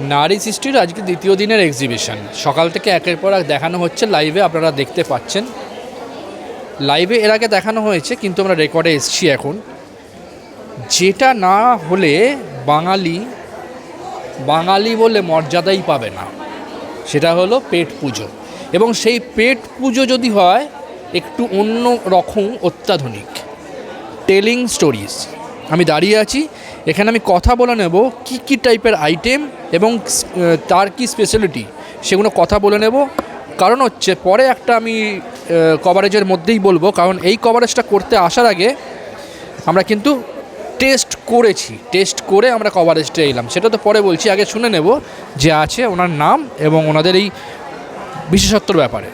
নারী সৃষ্টির আজকে দ্বিতীয় দিনের এক্সিবিশন সকাল থেকে একের পর এক দেখানো হচ্ছে লাইভে, আপনারা দেখতে পাচ্ছেন। লাইভে এর আগে দেখানো হয়েছে, কিন্তু আমরা রেকর্ডে এসছি এখন। যেটা না হলে বাঙালি বলে মর্যাদাই পাবে না, সেটা হলো পেট পুজো। এবং সেই পেট পুজো যদি হয় একটু অন্য রকম, অত্যাধুনিক টেলিং স্টোরিজ। আমি দাঁড়িয়ে আছি এখানে, আমি কথা বলে নেব কী কী টাইপের আইটেম এবং তার কি স্পেশালিটি, সেগুলো কথা বলে নেব। কারণ হচ্ছে পরে একটা আমি কভারেজের মধ্যেই বলবো, কারণ এই কভারেজটা করতে আসার আগে আমরা কিন্তু টেস্ট করে আমরা কভারেজটা এলাম, সেটা তো পরে বলছি। আগে শুনে নেব যে আছে ওনার নাম এবং ওনাদের এই বিশেষত্বর ব্যাপারে।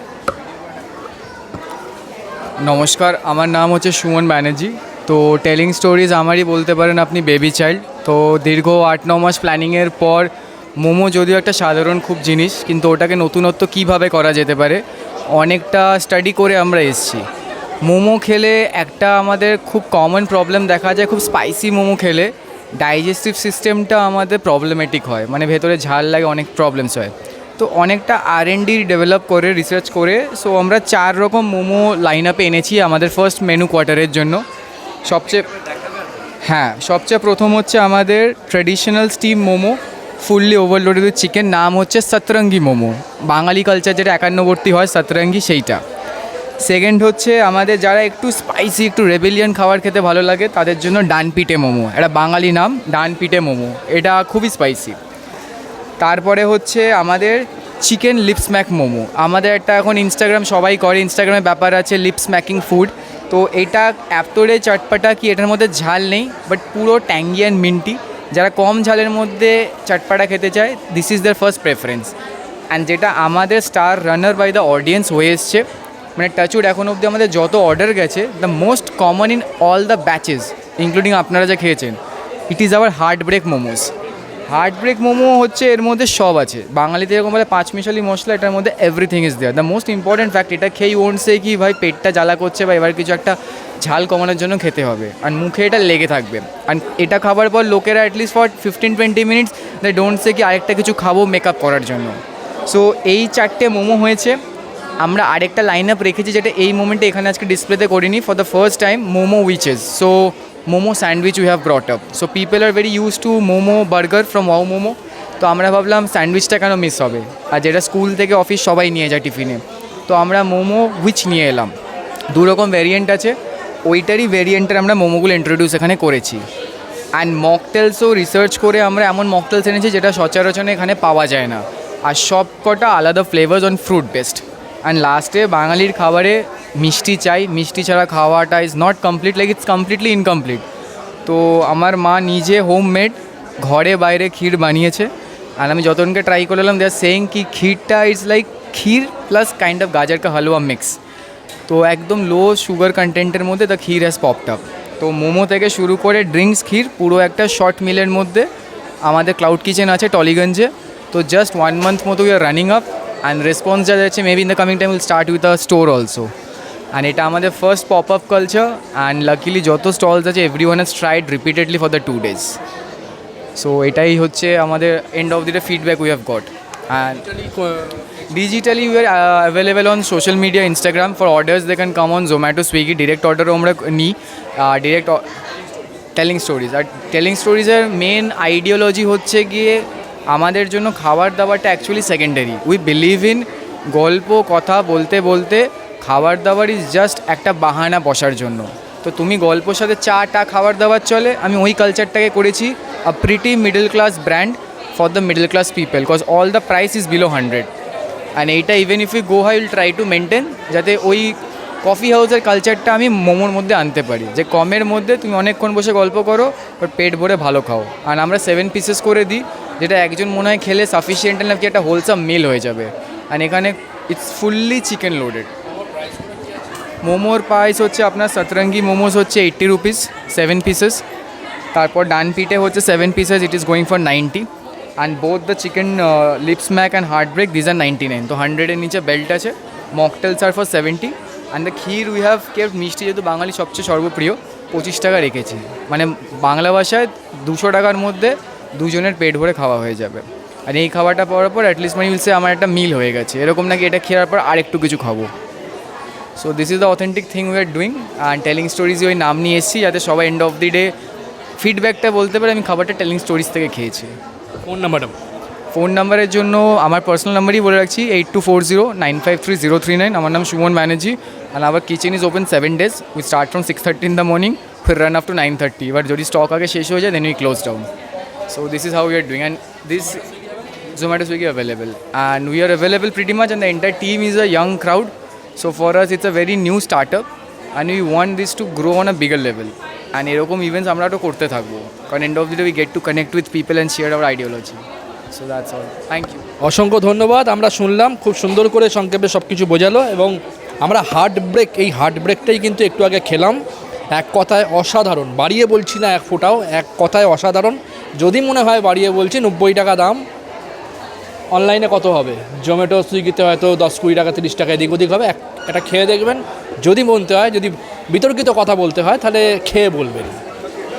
নমস্কার, আমার নাম হচ্ছে সুমন ব্যানার্জি। তো টেলিং স্টোরিজ আমারই বলতে পারেন আপনি বেবি চাইল্ড। তো দীর্ঘ 8-9 মাস প্ল্যানিংয়ের পর মোমো যদিও একটা সাধারণ খুব জিনিস, কিন্তু ওটাকে নতুনত্ব কীভাবে করা যেতে পারে অনেকটা স্টাডি করে আমরা এসেছি। মোমো খেলে একটা আমাদের খুব কমন প্রবলেম দেখা যায়, খুব স্পাইসি মোমো খেলে ডাইজেস্টিভ সিস্টেমটা আমাদের প্রবলেমেটিক হয়, মানে ভেতরে ঝাল লাগে, অনেক প্রবলেমস হয়। তো অনেকটা R&D ডেভেলপ করে, রিসার্চ করে, সো আমরা 4 রকম মোমো লাইন আপে এনেছি আমাদের ফার্স্ট মেনু কোয়ার্টারের জন্য। সবচেয়ে প্রথম হচ্ছে আমাদের traditional steam momo, fully overloaded with chicken. নাম হচ্ছে সতরঙ্গি মোমো, বাঙালি কালচার যেটা একান্নবর্তী হয় সতরঙ্গি, সেইটা। সেকেন্ড হচ্ছে আমাদের যারা একটু স্পাইসি, একটু রেবেলিয়ান খাবার খেতে ভালো লাগে তাদের জন্য ডানপিটে মোমো, এটা বাঙালি নাম, ডানপিটে মোমো, এটা খুবই স্পাইসি। তারপরে হচ্ছে আমাদের চিকেন লিপ স্ম্যাক মোমো। আমাদের একটা এখন ইনস্টাগ্রাম সবাই করে, ইনস্টাগ্রামে ব্যাপার আছে লিপ স্ম্যাকিং ফুড। তো এটা এতটাই চটপাটা কি এটার মধ্যে ঝাল নেই, বাট পুরো ট্যাঙ্গি অ্যান্ড মিন্টি। যারা কম ঝালের মধ্যে চটপাটা খেতে চায়, this is their first preference. And যেটা আমাদের star runner by the audience হয়ে এসছে, মানে টাচউড এখন অবধি আমাদের যত অর্ডার গেছে, the most common in all the batches including আপনারা যা খেয়েছেন, it is our heart break momos. Heart break momo হচ্ছে এর মধ্যে সব আছে, বাঙালিতে এরকম বলে 5 মিশালি মশলা, এটার মধ্যে everything is there. The most important fact, এটা খেয়ে ওন্ট সে কি ভাই পেটটা জ্বালা করছে বা এবার কিছু একটা ঝাল কমানোর জন্য খেতে হবে, আর মুখে এটা লেগে থাকবে। আর এটা খাবার পর লোকেরা at least for 15-20 minutes they don't say কি আরেকটা কিছু খাবো মেকআপ করার জন্য। সো এই 4টে মোমো হয়েছে। আমরা আরেকটা লাইন আপ রেখেছি যেটা এই মোমেন্টে এখানে আজকে ডিসপ্লেতে করিনি, for the first time momo witches. So momo sandwich we have brought up. So people are very use to momo burger from wow momo. তো আমরা ভাবলাম স্যান্ডউইচটা কেন মিস হবে, আর যেটা স্কুল থেকে অফিস সবাই নিয়ে যায় টিফিনে। তো আমরা মোমো উইচ নিয়ে এলাম। 2 রকম ভ্যারিয়েন্ট আছে, ওইটারই ভ্যারিয়েন্টের আমরা মোমোগুলো ইন্ট্রোডিউস এখানে করেছি। অ্যান্ড মকটেলসও রিসার্চ করে আমরা এমন মকটেলস এনেছি যেটা সচরাচর এখানে পাওয়া যায় না, আর সব কটা আলাদা flavours on fruit best. And লাস্টে বাঙালির খাবারে মিষ্টি চাই, মিষ্টি ছাড়া খাওয়াটা is not complete, like it's completely incomplete. তো আমার মা নিজে হোমমেড ঘরে বাইরে ক্ষীর বানিয়েছে, আর আমি যতজনকে ট্রাই করলাম দে আর সেইং কি ক্ষীরটা is like kheer plus kind of gajar ka halwa mix. তো একদম লো সুগার কন্টেন্টের মধ্যে the kheer has popped up. তো মোমো থেকে শুরু করে ড্রিঙ্কস, ক্ষীর, পুরো একটা শর্ট মিলের মধ্যে আমাদের ক্লাউড কিচেন আছে টলিগঞ্জে। তো জাস্ট 1 মান্থ মতো we are running up, and response যা যাচ্ছে maybe in the coming time will start with a store also. And এটা আমাদের first pop up culture, and luckily যত স্টলস আছে everyone has tried repeatedly for the 2 days। So এটাই হচ্ছে আমাদের end of the feedback we have got. And digitally we are available on social media, Instagram. For orders they can come on Zomato, Swiggy, direct অর্ডারও আমরা নিই, direct telling stories. আর telling স্টোরিজের main ideology হচ্ছে গিয়ে আমাদের জন্য খাবার দাবারটা actually secondary. We believe in গল্প কথা বলতে বলতে খাবার দাবার ইজ জাস্ট একটা বাহানা বসার জন্য। তো তুমি গল্পর সাথে চা খাবার দাবার চলে, আমি ওই কালচারটাকে করেছি a pretty middle class brand for the middle class people, because all the price is below 100। And এইটা even if you go high will try to maintain, যাতে ওই কফি হাউসের কালচারটা আমি মোমোর মধ্যে আনতে পারি, যে কমের মধ্যে তুমি অনেকক্ষণ বসে গল্প করো বাট পেট ভরে ভালো খাও। আর আমরা 7 পিসেস করে দিই, যেটা একজন মনে হয় খেলে সাফিসিয়েন্ট নাকি একটা হোলসাম মিল হয়ে যাবে। অ্যান্ড এখানে ইটস ফুললি চিকেন লোডেড। মোমোর প্রাইস হচ্ছে আপনার সতরঙ্গি মোমোস হচ্ছে 80 রুপিস 7 পিসেস। তারপর ডানপিটে হচ্ছে 7 pieces, it is going for 90। And both the chicken lip smack and heart break these are 99। তো 100-এর নিচে বেল্ট আছে। Mocktails are for 70। And the kheer we have kept, মিষ্টি যেহেতু বাঙালি সবচেয়ে সর্বপ্রিয়, 25 টাকা রেখেছি। মানে বাংলা ভাষায় 200 টাকার মধ্যে দুজনের পেট ভরে খাওয়া হয়ে যাবে। আর এই খাবারটা পাওয়ার পর অ্যাটলিস্ট মানে বলছে আমার একটা মিল হয়ে গেছে, এরকম নাকি এটা খাওয়ার পর আর একটু কিছু খাবো। So this is the authentic thing we are doing and telling stories ওই নাম নিয়ে এসেছি যাতে সবাই এন্ড অফ দি ডে ফিডব্যাকটা বলতে পারে আমি খাবারটা টেলিং স্টোরিজ থেকে খেয়েছি। ফোন নাম্বারটা ফোন নাম্বারের জন্য আমার পার্সোনাল নাম্বারই বলে রাখছি 8240953039। আমার নাম Suman Banerjee and our kitchen is open 7 days। We start from 6:30 in the morning, ফির রান আপ টু 9:30। এবার যদি স্টক আগে শেষ হয়ে যায় then we close down. So this is how we are doing and this Zomato Swiggy available and we are available pretty much and the entire team is a young crowd. So for us it's a very new startup and we want this to grow on a bigger level and এরকম events আমরা তো করতে থাকবো কারণ end of the day we get to connect with people and share our ideology. So that's all, thank you. অসংখ্য ধন্যবাদ। আমরা শুনলাম, খুব সুন্দর করে সংক্ষেপে সব কিছু বোঝালো এবং আমরা হার্ট ব্রেক, এই হার্ট ব্রেকটাই কিন্তু একটু আগে খেলাম। এক কথায় অসাধারণ, বাড়িয়ে বলছি না এক ফোঁটাও, এক কথায় অসাধারণ। যদি মনে হয় বাড়িয়ে বলছি, 90 টাকা দাম, অনলাইনে কত হবে? জোম্যাটো সুইগিতে হয়তো 10-20 টাকা 30 টাকা এদিক ওদিক হবে। এটা খেয়ে দেখবেন, যদি বলতে হয়, যদি বিতর্কিত কথা বলতে হয় তাহলে খেয়ে বলবেন।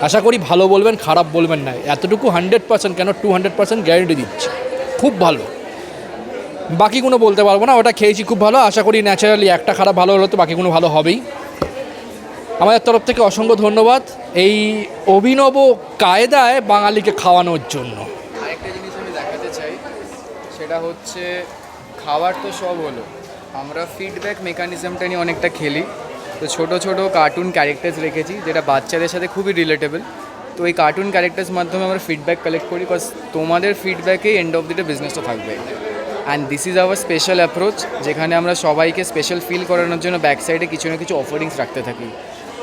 আশা করি ভালো বলবেন, খারাপ বলবেন না। এতটুকু 100% কেন 200% গ্যারেন্টি দিচ্ছি, খুব ভালো। বাকিগুলো বলতে পারবো না, ওটা খেয়েছি খুব ভালো। আশা করি ন্যাচারালি একটা খারাপ ভালো হলো তো বাকিগুলো ভালো হবেই। আমাদের তরফ থেকে অসংখ্য ধন্যবাদ এই অভিনব কায়দায় বাঙালিকে খাওয়ানোর জন্য। আরেকটা জিনিস আমি দেখাতে চাই, সেটা হচ্ছে খাবার তো সব হলো, আমরা ফিডব্যাক মেকানিজমটা নিয়ে অনেকটা খেলি। তো ছোটো ছোটো কার্টুন ক্যারেক্টার্স রেখেছি যেটা বাচ্চাদের সাথে খুবই রিলেটেবল। তো এই কার্টুন ক্যারেক্টার্স মাধ্যমে আমরা ফিডব্যাক কালেক্ট করি, বিকজ তোমাদের ফিডব্যাকেই এন্ড অফ দি ডে বিজনেসটা থাকবে। And this is our special approach, যেখানে আমরা সবাইকে স্পেশাল ফিল করানোর জন্য ব্যাক সাইডে কিছু না কিছু অফারিংস রাখতে থাকি।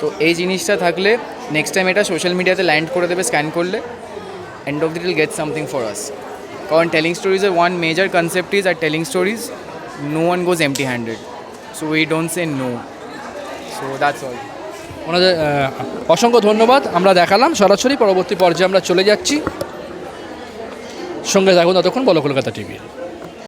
তো এই জিনিসটা থাকলে নেক্সট টাইম এটা সোশ্যাল মিডিয়াতে ল্যান্ড করে দেবে স্ক্যান করলে, end of the day get something for us. কারণ টেলিং স্টোরিজের ওয়ান মেজর কনসেপ্ট ইজ আর telling stories no one goes empty handed, so we don't say no. So that's all. ওনাদের অসংখ্য ধন্যবাদ। আমরা দেখালাম সরাসরি, পরবর্তী পর্যায়ে আমরা চলে যাচ্ছি। সঙ্গে থাকুন ততক্ষণ বলো কলকাতা টিভি।